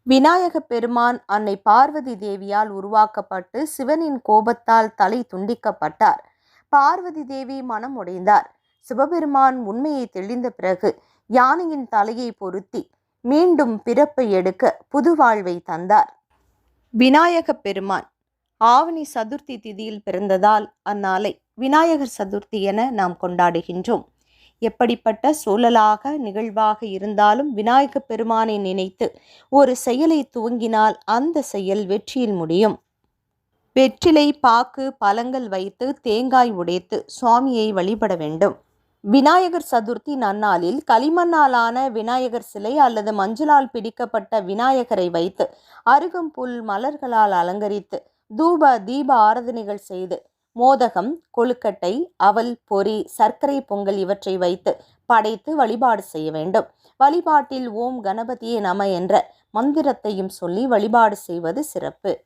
விநாயகப் பெருமான் அன்னை பார்வதி தேவியால் உருவாக்கப்பட்டு சிவனின் கோபத்தால் தலை துண்டிக்கப்பட்டார். பார்வதி தேவி மனம் உடைந்தார். சிவபெருமான் உண்மையை தெளிந்த பிறகு யானையின் தலையை பொருத்தி மீண்டும் பிறப்பை எடுக்க புது வாழ்வை தந்தார். விநாயகப் பெருமான் ஆவணி சதுர்த்தி திதியில் பிறந்ததால் அந்நாளை விநாயகர் சதுர்த்தி என நாம் கொண்டாடுகின்றோம். எப்படிப்பட்ட சூழலாக நிகழ்வாக இருந்தாலும் விநாயகப் பெருமானை நினைத்து ஒரு செயலை துவங்கினால் அந்த செயல் வெற்றியில் முடியும். வெற்றிலை, பாக்கு, பழங்கள் வைத்து தேங்காய் உடைத்து சுவாமியை வழிபட வேண்டும். விநாயகர் சதுர்த்தி நன்னாளில் களிமண்ணாலான விநாயகர் சிலை அல்லது மஞ்சளால் பிடிக்கப்பட்ட விநாயகரை வைத்து அருகம்புல் மலர்களால் அலங்கரித்து தூப தீப ஆராதனைகள் செய்து மோதகம், கொழுக்கட்டை, அவல், பொரி, சர்க்கரை பொங்கல் இவற்றை வைத்து படைத்து வழிபாடு செய்ய வேண்டும். வழிபாட்டில் ஓம் கணபதியே நம என்ற மந்திரத்தையும் சொல்லி வழிபாடு செய்வது சிறப்பு.